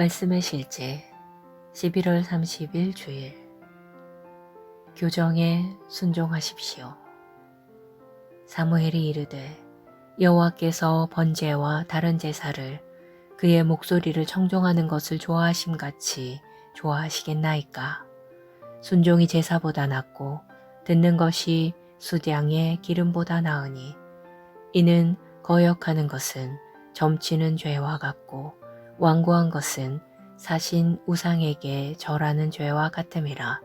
말씀의 실제 11월 30일 주일. 교정에 순종하십시오. 사무엘이 이르되 여호와께서 번제와 다른 제사를 그의 목소리를 청종하는 것을 좋아하심같이 좋아하시겠나이까. 순종이 제사보다 낫고 듣는 것이 수량의 기름보다 나으니 이는 거역하는 것은 점치는 죄와 같고 완고한 것은 사신 우상에게 절하는 죄와 같음이라.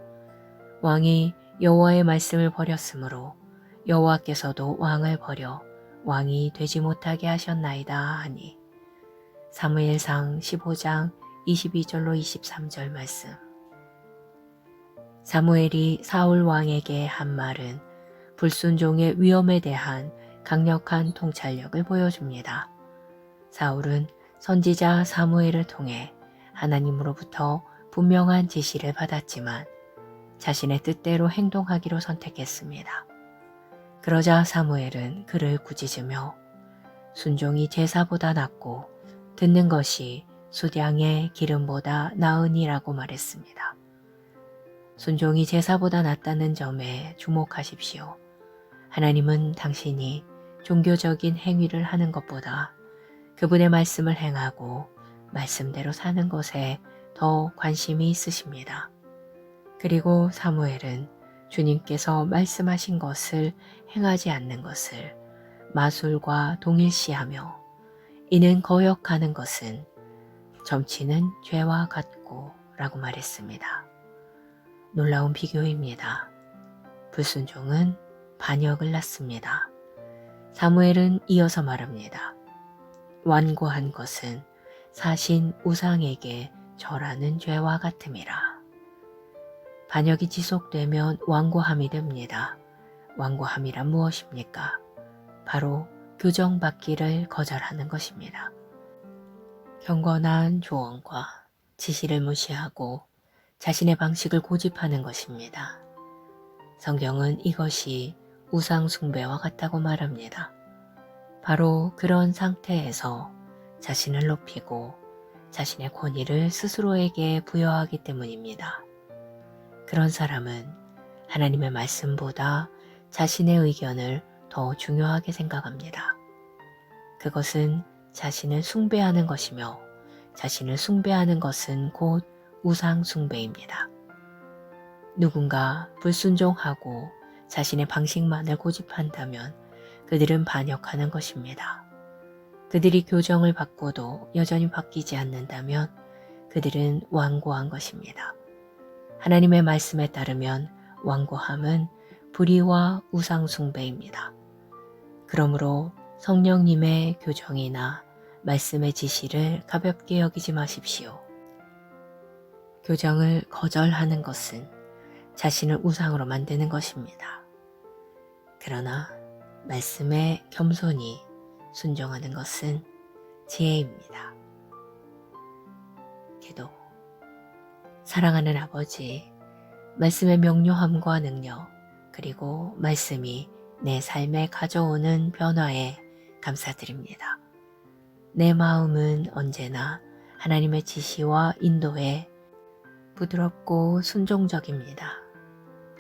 왕이 여호와의 말씀을 버렸으므로 여호와께서도 왕을 버려 왕이 되지 못하게 하셨나이다 하니. 사무엘상 15장 22절로 23절 말씀. 사무엘이 사울 왕에게 한 말은 불순종의 위험에 대한 강력한 통찰력을 보여줍니다. 사울은 선지자 사무엘을 통해 하나님으로부터 분명한 지시를 받았지만 자신의 뜻대로 행동하기로 선택했습니다. 그러자 사무엘은 그를 꾸짖으며 순종이 제사보다 낫고 듣는 것이 수량의 기름보다 나으니라고 말했습니다. 순종이 제사보다 낫다는 점에 주목하십시오. 하나님은 당신이 종교적인 행위를 하는 것보다 그분의 말씀을 행하고 말씀대로 사는 것에 더 관심이 있으십니다. 그리고 사무엘은 주님께서 말씀하신 것을 행하지 않는 것을 마술과 동일시하며 이는 거역하는 것은 점치는 죄와 같고 라고 말했습니다. 놀라운 비교입니다. 불순종은 반역을 낳습니다. 사무엘은 이어서 말합니다. 완고한 것은 사신 우상에게 절하는 죄와 같음이라. 반역이 지속되면 완고함이 됩니다. 완고함이란 무엇입니까? 바로 교정받기를 거절하는 것입니다. 경건한 조언과 지시를 무시하고 자신의 방식을 고집하는 것입니다. 성경은 이것이 우상 숭배와 같다고 말합니다. 바로 그런 상태에서 자신을 높이고 자신의 권위를 스스로에게 부여하기 때문입니다. 그런 사람은 하나님의 말씀보다 자신의 의견을 더 중요하게 생각합니다. 그것은 자신을 숭배하는 것이며 자신을 숭배하는 것은 곧 우상 숭배입니다. 누군가 불순종하고 자신의 방식만을 고집한다면 그들은 반역하는 것입니다. 그들이 교정을 받고도 여전히 바뀌지 않는다면 그들은 완고한 것입니다. 하나님의 말씀에 따르면 완고함은 불의와 우상 숭배입니다. 그러므로 성령님의 교정이나 말씀의 지시를 가볍게 여기지 마십시오. 교정을 거절하는 것은 자신을 우상으로 만드는 것입니다. 그러나 말씀에 겸손히 순종하는 것은 지혜입니다. 기도. 사랑하는 아버지, 말씀의 명료함과 능력, 그리고 말씀이 내 삶에 가져오는 변화에 감사드립니다. 내 마음은 언제나 하나님의 지시와 인도에 부드럽고 순종적입니다.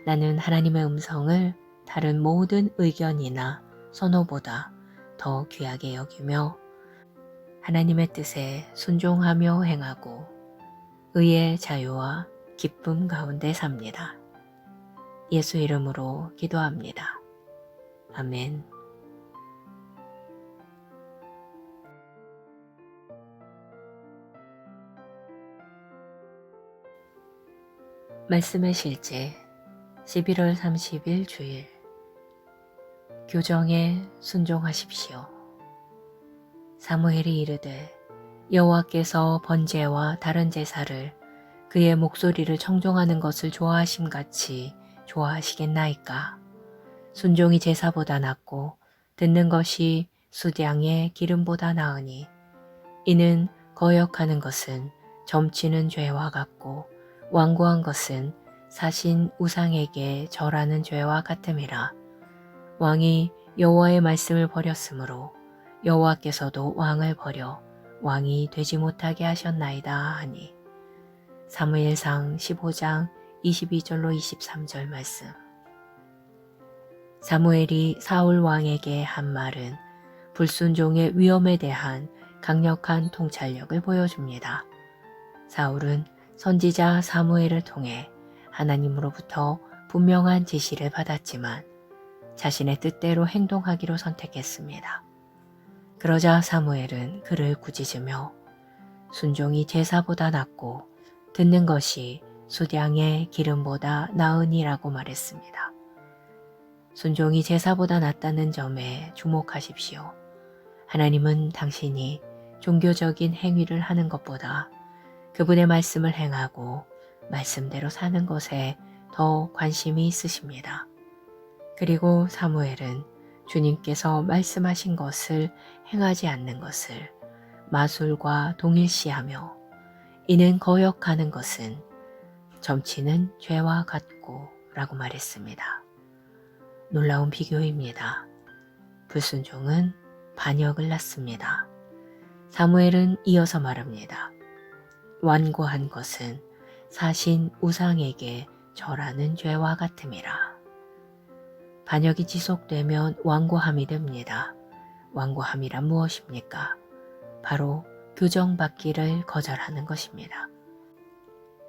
나는 하나님의 음성을 다른 모든 의견이나 선호보다 더 귀하게 여기며 하나님의 뜻에 순종하며 행하고 의의 자유와 기쁨 가운데 삽니다. 예수 이름으로 기도합니다. 아멘. 말씀의 실제 11월 30일 주일. 교정에 순종하십시오. 사무엘이 이르되 여호와께서 번제와 다른 제사를 그의 목소리를 청종하는 것을 좋아하심같이 좋아하시겠나이까. 순종이 제사보다 낫고 듣는 것이 수량의 기름보다 나으니 이는 거역하는 것은 점치는 죄와 같고 완고한 것은 사신 우상에게 절하는 죄와 같음이라. 왕이 여호와의 말씀을 버렸으므로 여호와께서도 왕을 버려 왕이 되지 못하게 하셨나이다 하니 사무엘상 15장 22절로 23절 말씀. 사무엘이 사울 왕에게 한 말은 불순종의 위험에 대한 강력한 통찰력을 보여줍니다. 사울은 선지자 사무엘을 통해 하나님으로부터 분명한 지시를 받았지만 자신의 뜻대로 행동하기로 선택했습니다. 그러자 사무엘은 그를 꾸짖으며 순종이 제사보다 낫고 듣는 것이 수량의 기름보다 나으니라고 말했습니다. 순종이 제사보다 낫다는 점에 주목하십시오. 하나님은 당신이 종교적인 행위를 하는 것보다 그분의 말씀을 행하고 말씀대로 사는 것에 더 관심이 있으십니다. 그리고 사무엘은 주님께서 말씀하신 것을 행하지 않는 것을 마술과 동일시하며 이는 거역하는 것은 점치는 죄와 같고 라고 말했습니다. 놀라운 비교입니다. 불순종은 반역을 낳습니다. 사무엘은 이어서 말합니다. 완고한 것은 사신 우상에게 절하는 죄와 같음이라. 반역이 지속되면 완고함이 됩니다. 완고함이란 무엇입니까? 바로 교정받기를 거절하는 것입니다.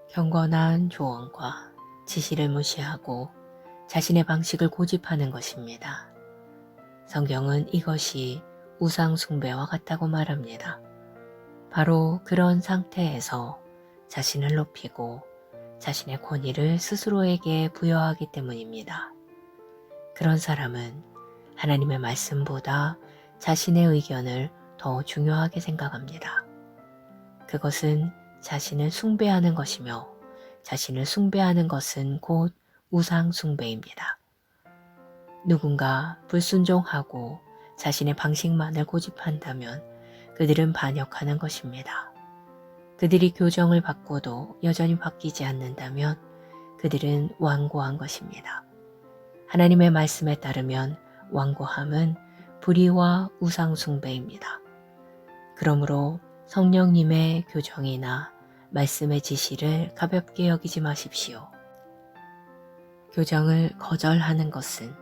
경건한 조언과 지시를 무시하고 자신의 방식을 고집하는 것입니다. 성경은 이것이 우상 숭배와 같다고 말합니다. 바로 그런 상태에서 자신을 높이고 자신의 권위를 스스로에게 부여하기 때문입니다. 그런 사람은 하나님의 말씀보다 자신의 의견을 더 중요하게 생각합니다. 그것은 자신을 숭배하는 것이며 자신을 숭배하는 것은 곧 우상 숭배입니다. 누군가 불순종하고 자신의 방식만을 고집한다면 그들은 반역하는 것입니다. 그들이 교정을 받고도 여전히 바뀌지 않는다면 그들은 완고한 것입니다. 하나님의 말씀에 따르면 완고함은 불의와 우상 숭배입니다. 그러므로 성령님의 교정이나 말씀의 지시를 가볍게 여기지 마십시오. 교정을 거절하는 것은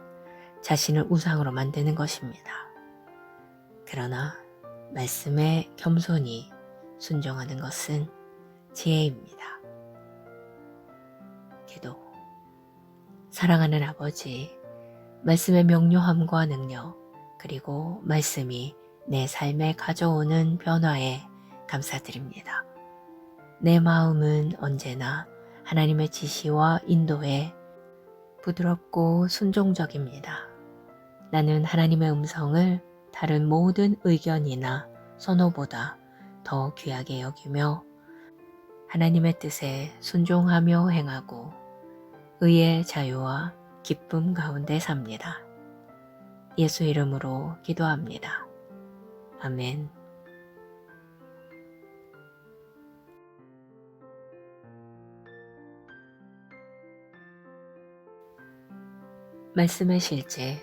자신을 우상으로 만드는 것입니다. 그러나 말씀에 겸손히 순종하는 것은 지혜입니다. 기도. 사랑하는 아버지, 말씀의 명료함과 능력, 그리고 말씀이 내 삶에 가져오는 변화에 감사드립니다. 내 마음은 언제나 하나님의 지시와 인도에 부드럽고 순종적입니다. 나는 하나님의 음성을 다른 모든 의견이나 선호보다 더 귀하게 여기며 하나님의 뜻에 순종하며 행하고 의의 자유와 기쁨 가운데 삽니다. 예수 이름으로 기도합니다. 아멘. 말씀의 실제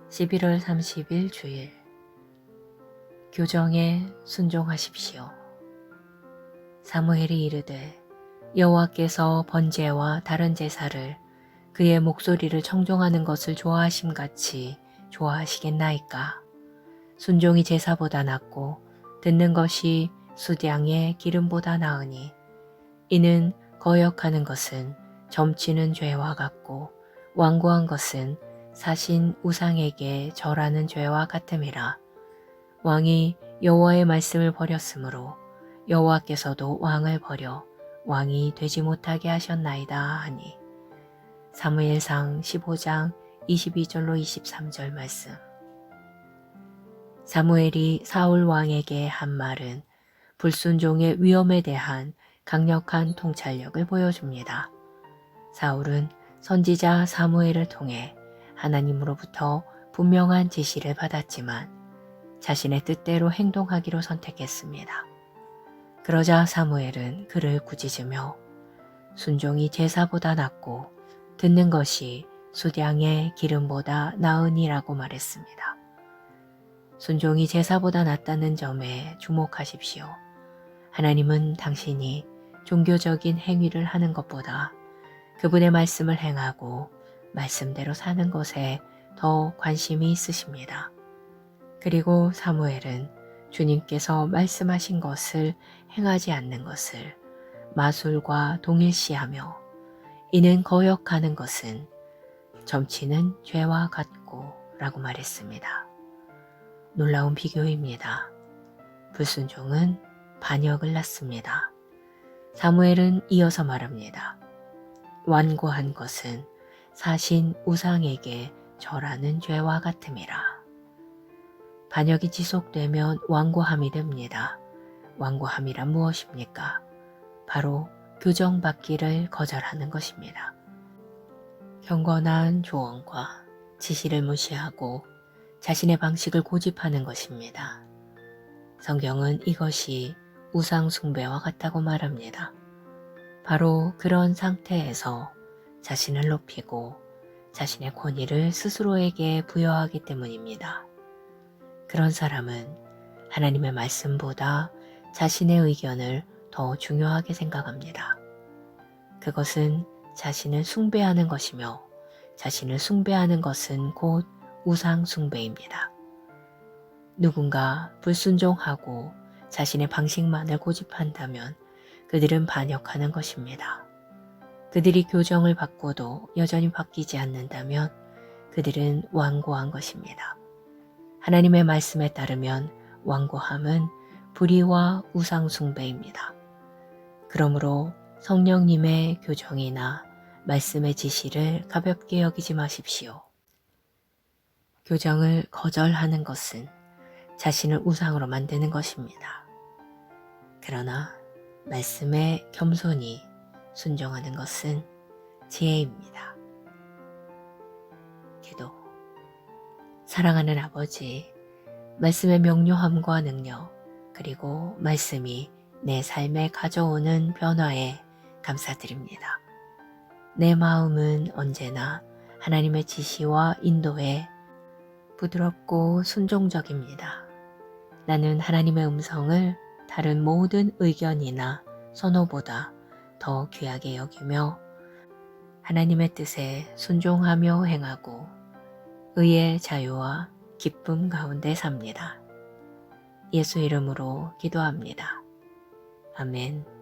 11월 30일 주일. 교정에 순종하십시오. 사무엘이 이르되 여호와께서 번제와 다른 제사를 그의 목소리를 청종하는 것을 좋아하심같이 좋아하시겠나이까. 순종이 제사보다 낫고 듣는 것이 수량의 기름보다 나으니 이는 거역하는 것은 점치는 죄와 같고 완고한 것은 사신 우상에게 절하는 죄와 같음이라. 왕이 여호와의 말씀을 버렸으므로 여호와께서도 왕을 버려 왕이 되지 못하게 하셨나이다 하니 사무엘상 15장 22절로 23절 말씀. 사무엘이 사울 왕에게 한 말은 불순종의 위험에 대한 강력한 통찰력을 보여줍니다. 사울은 선지자 사무엘을 통해 하나님으로부터 분명한 지시를 받았지만 자신의 뜻대로 행동하기로 선택했습니다. 그러자 사무엘은 그를 꾸짖으며 순종이 제사보다 낫고 듣는 것이 수량의 기름보다 나으니라고 말했습니다. 순종이 제사보다 낫다는 점에 주목하십시오. 하나님은 당신이 종교적인 행위를 하는 것보다 그분의 말씀을 행하고 말씀대로 사는 것에 더 관심이 있으십니다. 그리고 사무엘은 주님께서 말씀하신 것을 행하지 않는 것을 마술과 동일시하며 이는 거역하는 것은 점치는 죄와 같고 라고 말했습니다. 놀라운 비교입니다. 불순종은 반역을 낳습니다. 사무엘은 이어서 말합니다. 완고한 것은 사신 우상에게 절하는 죄와 같음이라. 반역이 지속되면 완고함이 됩니다. 완고함이란 무엇입니까? 바로 교정받기를 거절하는 것입니다. 경건한 조언과 지시를 무시하고 자신의 방식을 고집하는 것입니다. 성경은 이것이 우상 숭배와 같다고 말합니다. 바로 그런 상태에서 자신을 높이고 자신의 권위를 스스로에게 부여하기 때문입니다. 그런 사람은 하나님의 말씀보다 자신의 의견을 더 중요하게 생각합니다. 그것은 자신을 숭배하는 것이며 자신을 숭배하는 것은 곧 우상 숭배입니다. 누군가 불순종하고 자신의 방식만을 고집한다면 그들은 반역하는 것입니다. 그들이 교정을 받고도 여전히 바뀌지 않는다면 그들은 완고한 것입니다. 하나님의 말씀에 따르면 완고함은 불의와 우상 숭배입니다. 그러므로 성령님의 교정이나 말씀의 지시를 가볍게 여기지 마십시오. 교정을 거절하는 것은 자신을 우상으로 만드는 것입니다. 그러나 말씀에 겸손히 순종하는 것은 지혜입니다. 기도. 사랑하는 아버지, 말씀의 명료함과 능력, 그리고 말씀이 내 삶에 가져오는 변화에 감사드립니다. 내 마음은 언제나 하나님의 지시와 인도에 부드럽고 순종적입니다. 나는 하나님의 음성을 다른 모든 의견이나 선호보다 더 귀하게 여기며 하나님의 뜻에 순종하며 행하고 의의 자유와 기쁨 가운데 삽니다. 예수 이름으로 기도합니다. 아멘.